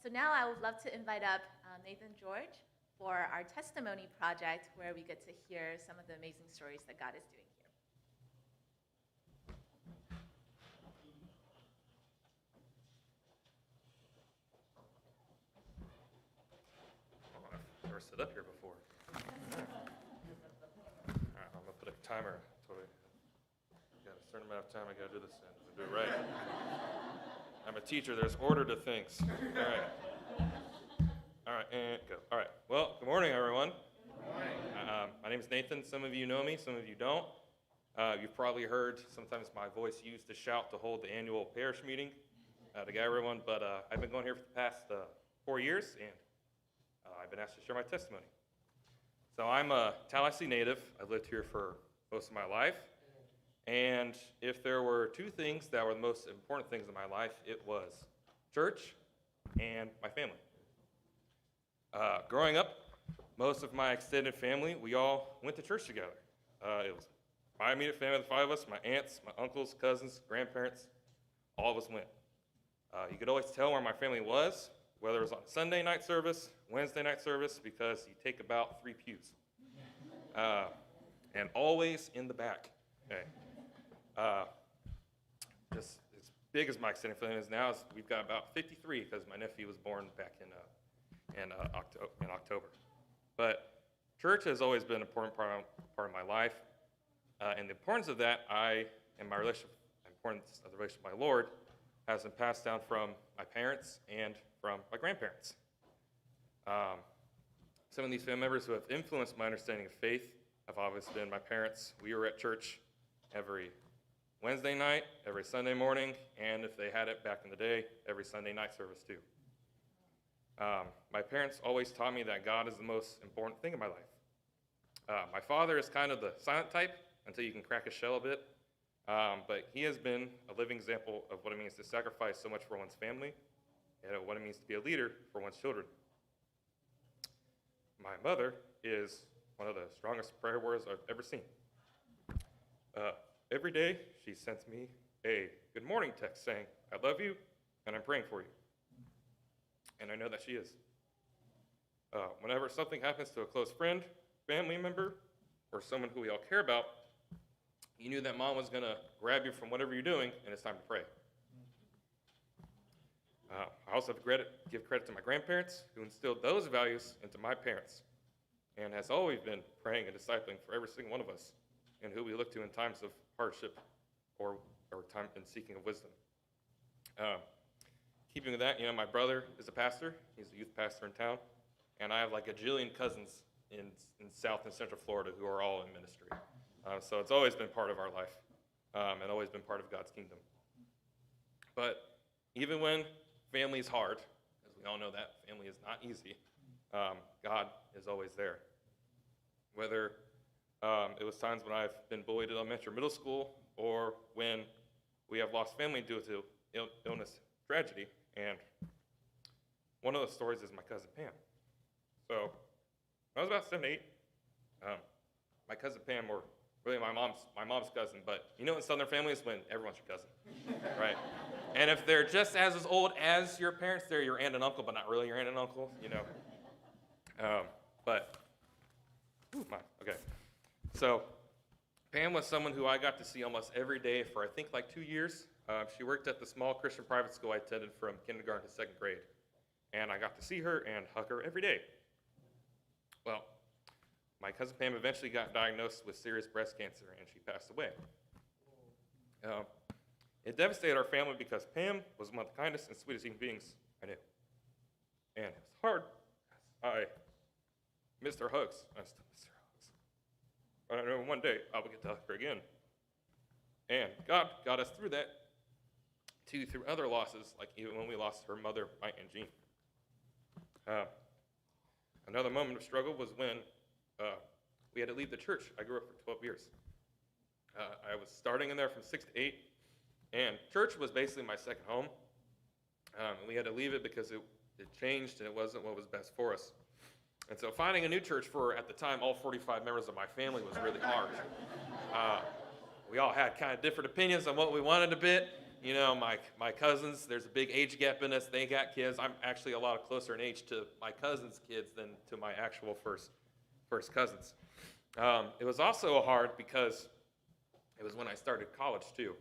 So now I would love to invite up Nathan George for our testimony project, where we get to hear some of the amazing stories that God is doing here. I've never stood up here before. All right, I'm going to put a timer. Totally. Got a certain amount of time I got to do this in to do it right. I'm a teacher. There's order to things. All right. All right, and go. All right. Well, good morning, everyone. Good morning. My name is Nathan. Some of you know me. Some of you don't. You've probably heard sometimes my voice used to shout to hold the annual parish meeting to get everyone. But I've been going here for the past 4 years, and I've been asked to share my testimony. So I'm a Tallahassee native. I've lived here for most of my life. And if there were two things that were the most important things in my life, it was church and my family. Growing up, most of my extended family, we all went to church together. It was my immediate family, the five of us, my aunts, my uncles, cousins, grandparents, all of us went. You could always tell where my family was, whether it was on Sunday night service, Wednesday night service, because you take about 3 pews. And always in the back. Okay. Just as big as my extended family is now, we've got about 53 because my nephew was born back in October. But church has always been an important part of my life. And the importance of that, the importance of the relationship with my Lord, has been passed down from my parents and from my grandparents. Some of these family members who have influenced my understanding of faith have obviously been my parents. We were at church every Wednesday night, every Sunday morning, and if they had it back in the day, every Sunday night service too. My parents always taught me that God is the most important thing in my life. My father is kind of the silent type until you can crack his shell a bit, but he has been a living example of what it means to sacrifice so much for one's family and what it means to be a leader for one's children. My mother is one of the strongest prayer warriors I've ever seen. Every day, she sends me a good morning text saying, "I love you, and I'm praying for you." And I know that she is. Whenever something happens to a close friend, family member, or someone who we all care about, you knew that mom was going to grab you from whatever you're doing, and it's time to pray. I also have to give credit to my grandparents, who instilled those values into my parents, and has always been praying and discipling for every single one of us, and who we look to in times of hardship or time in seeking of wisdom. Keeping with that, my brother is a pastor. He's a youth pastor in town, and I have like a jillion cousins in South and Central Florida who are all in ministry. So it's always been part of our life, and always been part of God's kingdom. But even when family is hard, as we all know that family is not easy, God is always there. Whether it was times when I've been bullied at elementary or middle school, or when we have lost family due to illness, tragedy, and one of those stories is my cousin Pam. So when I was about 7, 8, my cousin Pam, or really my mom's cousin, but in Southern families when everyone's your cousin, right? And if they're just as old as your parents, they're your aunt and uncle, but not really your aunt and uncle, Okay. So Pam was someone who I got to see almost every day for I think like 2 years. She worked at the small Christian private school I attended from kindergarten to 2nd grade. And I got to see her and hug her every day. Well, my cousin Pam eventually got diagnosed with serious breast cancer, and she passed away. It devastated our family because Pam was one of the kindest and sweetest human beings I knew. And it was hard. I missed her hugs. I still miss her hugs. But I know one day I will get to hug her again. And God got us through that, through other losses, like even when we lost her mother, Mike and Jean. Another moment of struggle was when we had to leave the church. I grew up for 12 years. I was starting in there from 6 to 8, and church was basically my second home. And we had to leave it because it changed and it wasn't what was best for us. And so finding a new church for, at the time, all 45 members of my family was really hard. We all had kind of different opinions on what we wanted a bit. you know, my cousins, there's a big age gap in us. They got kids. I'm actually a lot closer in age to my cousins' kids than to my actual first cousins. It was also hard because it was when I started college too.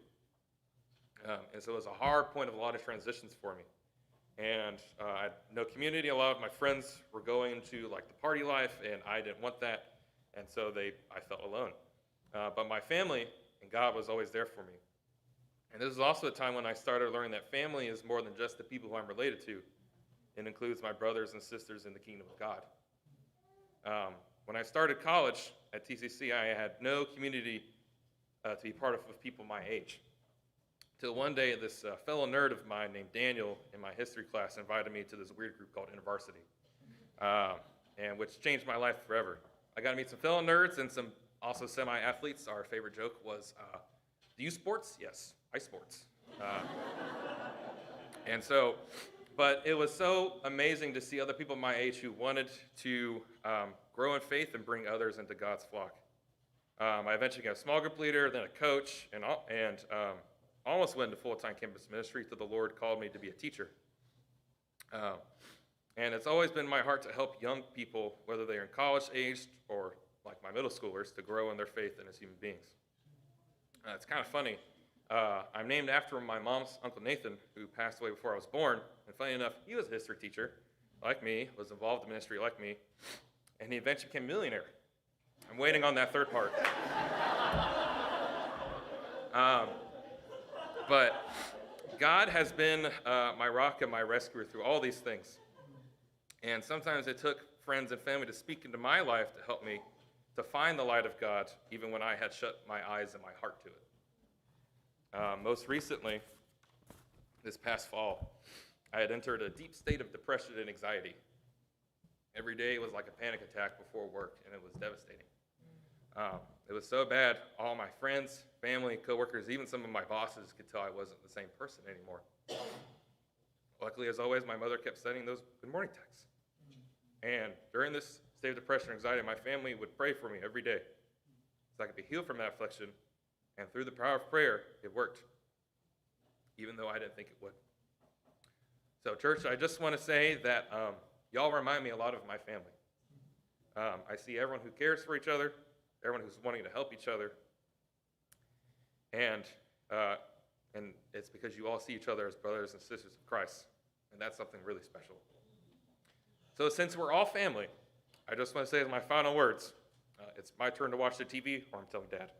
And so it was a hard point of a lot of transitions for me. And I had no community. A lot of my friends were going to like the party life, and I didn't want that. And so I felt alone. But my family and God was always there for me. And this is also a time when I started learning that family is more than just the people who I'm related to. It includes my brothers and sisters in the kingdom of God. When I started college at TCC, I had no community to be part of with people my age. Till one day, this fellow nerd of mine named Daniel in my history class invited me to this weird group called InterVarsity, and which changed my life forever. I got to meet some fellow nerds and some also semi-athletes. Our favorite joke was, do you sports? Yes, I sports. But it was so amazing to see other people my age who wanted to grow in faith and bring others into God's flock. I eventually got a small group leader, then a coach, and almost went into full-time campus ministry till the Lord called me to be a teacher. And it's always been my heart to help young people, whether they're in college age or like my middle schoolers, to grow in their faith and as human beings. It's kind of funny. I'm named after my mom's Uncle Nathan, who passed away before I was born. And funny enough, he was a history teacher, like me, was involved in ministry like me, and he eventually became a millionaire. I'm waiting on that third part. But God has been my rock and my rescuer through all these things. And sometimes it took friends and family to speak into my life to help me to find the light of God, even when I had shut my eyes and my heart to it. Most recently, this past fall, I had entered a deep state of depression and anxiety. Every day was like a panic attack before work, and it was devastating. It was so bad, all my friends, family, coworkers, even some of my bosses could tell I wasn't the same person anymore. Luckily, as always, my mother kept sending those good morning texts. And during this state of depression and anxiety, my family would pray for me every day so I could be healed from that affliction. And through the power of prayer, it worked, even though I didn't think it would. So, church, I just want to say that y'all remind me a lot of my family. I see everyone who cares for each other, everyone who's wanting to help each other, and it's because you all see each other as brothers and sisters of Christ, and that's something really special. So since we're all family, I just want to say as my final words, it's my turn to watch the TV, or I'm telling Dad.